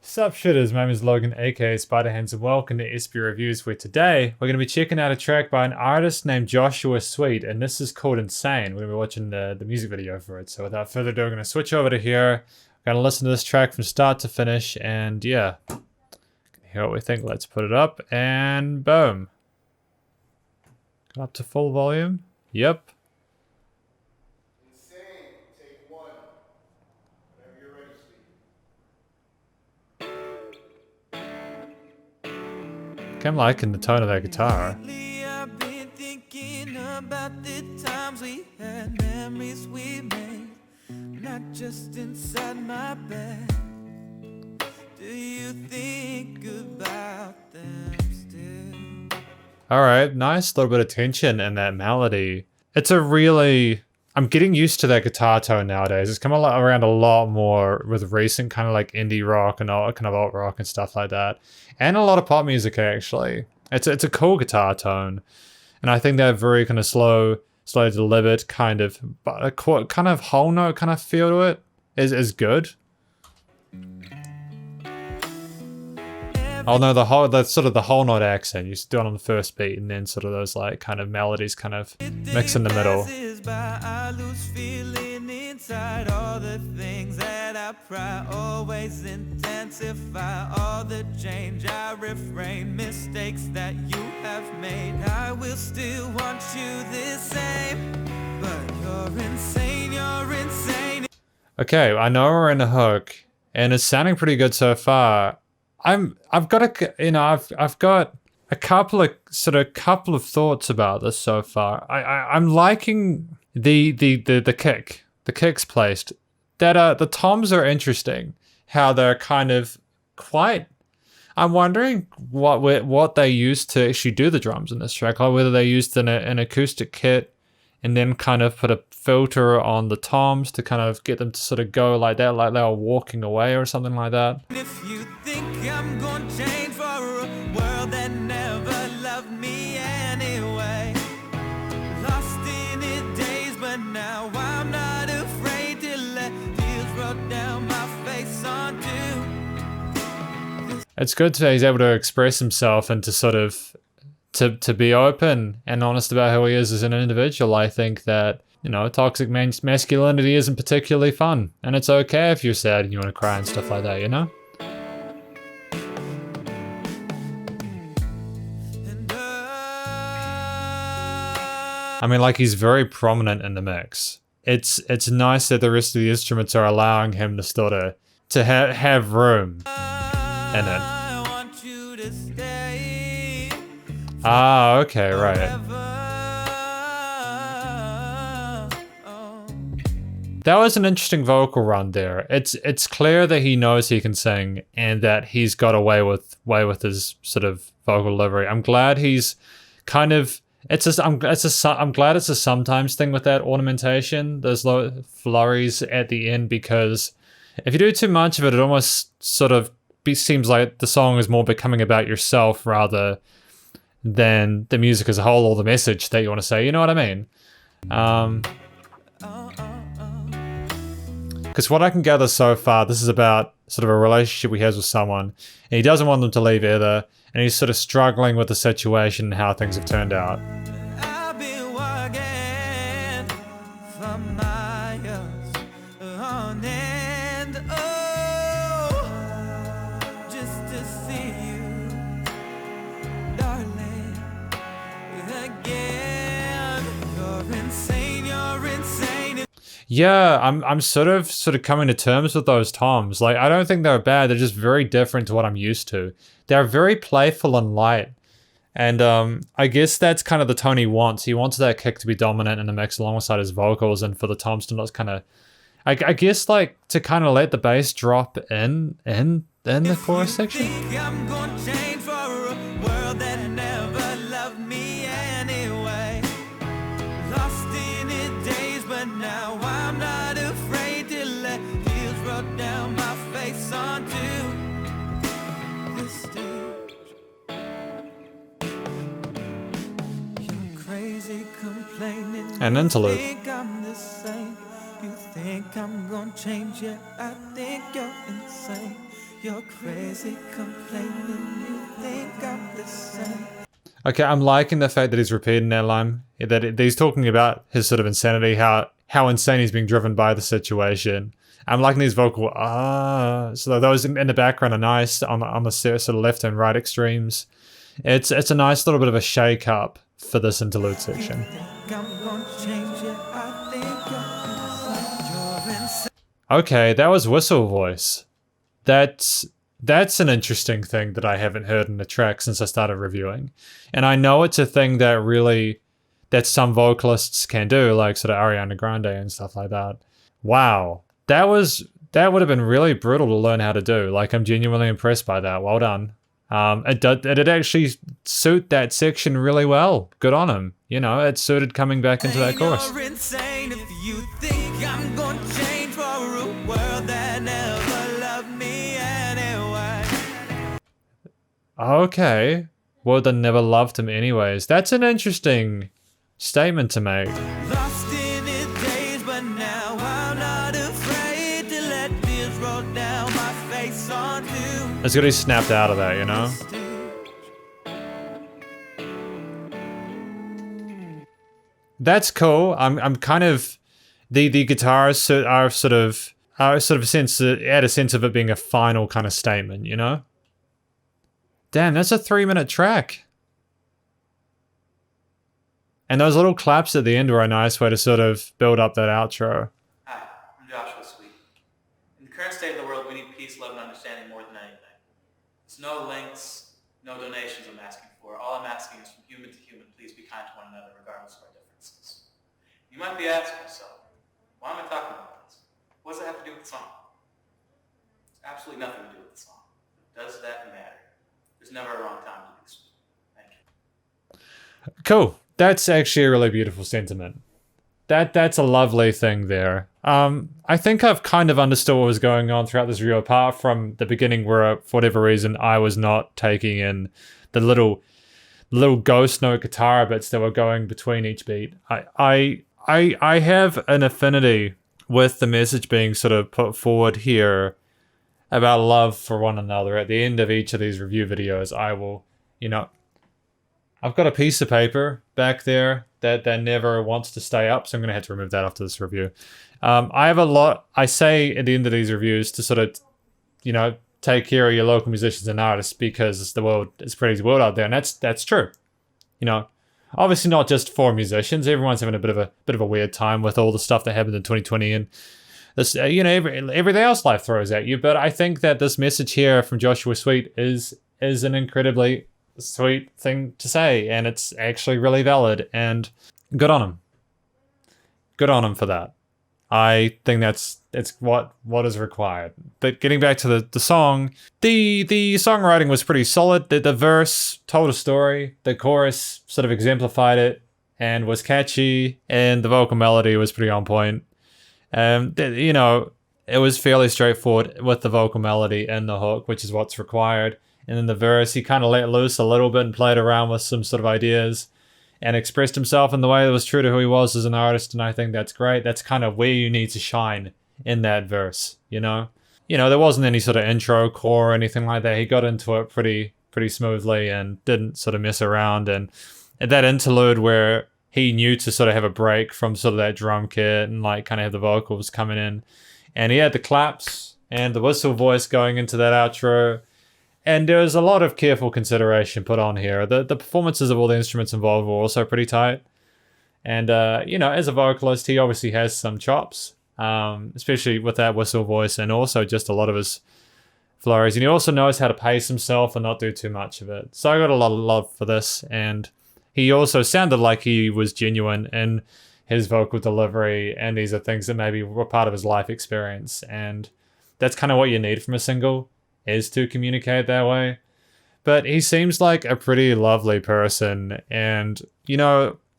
Sup shitters, my name is Logan aka Spiderhands and welcome to SP Reviews, where today we're going to be checking out a track by an artist named Joshua Sweet, and this is called Insane. We're going to be watching the music video for it, so without further ado, I'm going to switch over to here. We're going to listen to this track from start to finish, and yeah, hear what we think. Let's put it up, and boom. Up to full volume. Yep. I'm liking the tone of that guitar. I've been thinking about the times we had, memories we made, not just inside my bed. Do you think about them still? Alright, nice little bit of tension in that melody. It's a really... I'm getting used to that guitar tone nowadays. It's come around a lot more with recent kind of like indie rock and all kind of alt rock and stuff like that. And a lot of pop music actually. It's a cool guitar tone. And I think that very kind of slow delivered kind of whole note kind of feel to it is good. Oh no, that's sort of the whole note accent. You do it on the first beat and then sort of those like kind of melodies kind of mix in the middle. I lose feeling inside, all the things that I pry always intensify, all the change I refrain, mistakes that you have made. I will still want you the same, but you're insane. Okay, I know we're in a hook and it's sounding pretty good so far. I've got a couple of thoughts about this so far. I'm liking the kicks placed. The toms are interesting. How they're kind of quite. I'm wondering what they used to actually do the drums in this track, like whether they used an acoustic kit and then kind of put a filter on the toms to kind of get them to sort of go like that, like they were walking away or something like that. If you think I'm gonna change for a world that never loved me anyway, lost in the days, but now I'm not afraid to let tears roll down my face onto. It's good that he's able to express himself and to sort of to be open and honest about who he is as an individual. I think that, you know, toxic masculinity isn't particularly fun, and it's okay if you're sad and you want to cry and stuff like that, you know? I mean, like, he's very prominent in the mix. It's nice that the rest of the instruments are allowing him to sort of have room in it. Ah, okay, right. That was an interesting vocal run there. It's clear that he knows he can sing and that he's got away with his sort of vocal delivery. I'm glad he's kind of I'm glad it's a sometimes thing with that ornamentation, those low flurries at the end, because if you do too much of it, it almost sort of seems like the song is more becoming about yourself rather than the music as a whole or the message that you want to say. You know what I mean? Because what I can gather so far, this is about sort of a relationship he has with someone, and he doesn't want them to leave either, and he's sort of struggling with the situation and how things have turned out. I've been walking for miles on end, just to see you, darling, again. You're insane. Yeah, I'm sort of coming to terms with those toms. Like, I don't think they're bad. They're just very different to what I'm used to. They're very playful and light. And I guess that's kind of the tone he wants. He wants that kick to be dominant in the mix alongside his vocals, and for the toms to not kind of, I guess, like, to kind of let the bass drop in the chorus section. I'm gonna change for a world that never loved me anyway. Lost in the days, but now I'm not afraid to let tears roll down my face onto the stage. You're crazy, complaining. An interlude. You think I'm the same. You think I'm gonna change? Yeah, I think you're insane. You're crazy complaining, you think I'm listening. Okay, I'm liking the fact that he's repeating that line, that he's talking about his sort of insanity, how insane he's being driven by the situation. I'm liking these vocal so those in the background are nice on the sort of left and right extremes. It's a nice little bit of a shake up for this interlude section. Okay, that was whistle voice. That's an interesting thing that I haven't heard in the track since I started reviewing. And I know it's a thing that some vocalists can do, like sort of Ariana Grande and stuff like that. Wow. That would have been really brutal to learn how to do. Like, I'm genuinely impressed by that. Well done. It did actually suit that section really well. Good on him. You know, it suited coming back into that chorus. You're insane if you think I'm gonna change for a world that never loved me anyway. Okay. Well, they never loved him anyways. That's an interesting statement to make. Lost in his days, but now I'm not afraid to let tears roll down my face onto. It's good he snapped out of that, you know? That's cool. I'm kind of the guitars are sort of add a sense of it being a final kind of statement, you know? Damn, that's a 3-minute track. And those little claps at the end were a nice way to sort of build up that outro. Hi, I'm Joshua Sweet. In the current state of the world, we need peace, love, and understanding more than anything. It's no links, no donations I'm asking for. All I'm asking is from human to human, please be kind to one another regardless of our differences. You might be asking yourself, why am I talking about this? What does that have to do with the song? It's absolutely nothing to do with the song. Does that matter? There's never a wrong time to do this. Thank you. Cool. That's actually a really beautiful sentiment. That's a lovely thing there. I think I've kind of understood what was going on throughout this review, apart from the beginning where, for whatever reason, I was not taking in the little ghost note guitar bits that were going between each beat. I have an affinity with the message being sort of put forward here about love for one another. At the end of each of these review videos, I will, I've got a piece of paper back there that never wants to stay up, so I'm going to have to remove that after this review. I have a lot, I say at the end of these reviews to sort of, take care of your local musicians and artists because it's a crazy world out there, and that's true. Obviously not just for musicians. Everyone's having a bit of a weird time with all the stuff that happened in 2020 and this, everything else life throws at you. But I think that this message here from Joshua Sweet is an incredibly sweet thing to say, and it's actually really valid, and good on him. Good on him for that. I think it's what is required. But getting back to the song, the songwriting was pretty solid. The verse told a story, the chorus sort of exemplified it and was catchy, and the vocal melody was pretty on point. It was fairly straightforward with the vocal melody and the hook, which is what's required. And in the verse, he kind of let loose a little bit and played around with some sort of ideas and expressed himself in the way that was true to who he was as an artist. And I think that's great. That's kind of where you need to shine in that verse, there wasn't any sort of intro core or anything like that. He got into it pretty smoothly and didn't sort of mess around. And at that interlude where he knew to sort of have a break from sort of that drum kit and like kind of have the vocals coming in, and he had the claps and the whistle voice going into that outro. And there was a lot of careful consideration put on here. The performances of all the instruments involved were also pretty tight. And, as a vocalist, he obviously has some chops, especially with that whistle voice and also just a lot of his flurries. And he also knows how to pace himself and not do too much of it. So I got a lot of love for this. And he also sounded like he was genuine in his vocal delivery. And these are things that maybe were part of his life experience. And that's kind of what you need from a single, is to communicate that way. But he seems like a pretty lovely person, and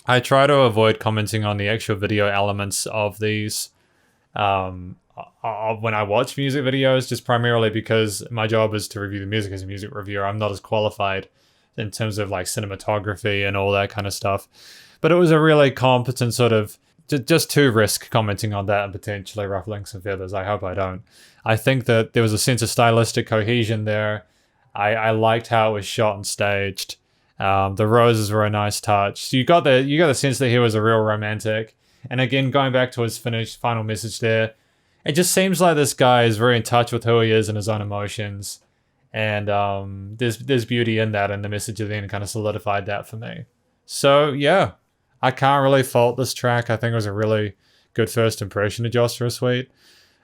I try to avoid commenting on the actual video elements of these when I watch music videos, just primarily because my job is to review the music as a music reviewer. I'm not as qualified in terms of like cinematography and all that kind of stuff. But it was a really competent sort of just to risk commenting on that and potentially ruffling some feathers. I hope I don't. I think that there was a sense of stylistic cohesion there. I liked how it was shot and staged. The roses were a nice touch. So you got the sense that he was a real romantic. And again, going back to his final message there, it just seems like this guy is very in touch with who he is and his own emotions. And there's beauty in that, and the message at the end kind of solidified that for me. So yeah, I can't really fault this track. I think it was a really good first impression of Joshua Sweet.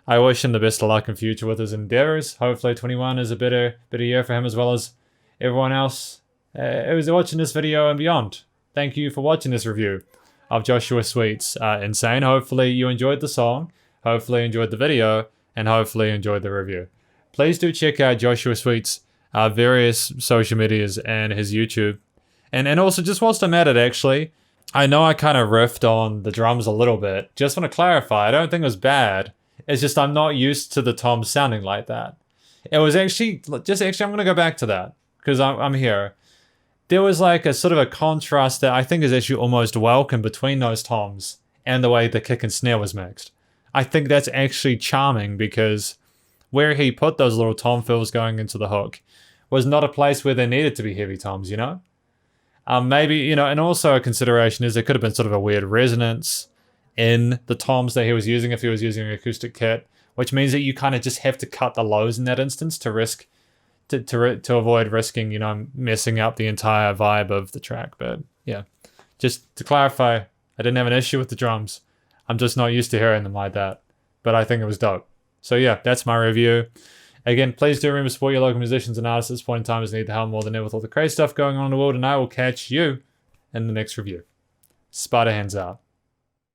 I wish him the best of luck in future with his endeavors. Hopefully 21 is a better year for him as well as everyone else who is watching this video and beyond. Thank you for watching this review of Joshua Sweet's Insane. Hopefully you enjoyed the song, hopefully you enjoyed the video, and hopefully you enjoyed the review. Please do check out Joshua Sweet's various social medias and his YouTube. And also, just whilst I'm at it, actually, I know I kind of riffed on the drums a little bit. Just want to clarify, I don't think it was bad. It's just I'm not used to the toms sounding like that. It was actually, I'm going to go back to that because I'm here. There was like a sort of a contrast that I think is actually almost welcome between those toms and the way the kick and snare was mixed. I think that's actually charming because where he put those little tom fills going into the hook was not a place where there needed to be heavy toms, you know? Maybe, you know, and also a consideration is there could have been sort of a weird resonance in the toms that he was using if he was using an acoustic kit, which means that you kind of just have to cut the lows in that instance to risk to avoid risking, you know, messing up the entire vibe of the track. But yeah, just to clarify, I didn't have an issue with the drums. I'm just not used to hearing them like that, but I think it was dope. So yeah, that's my review. Again, please do remember to support your local musicians and artists at this point in time as they need the help more than ever with all the crazy stuff going on in the world, and I will catch you in the next review. Spider hands out.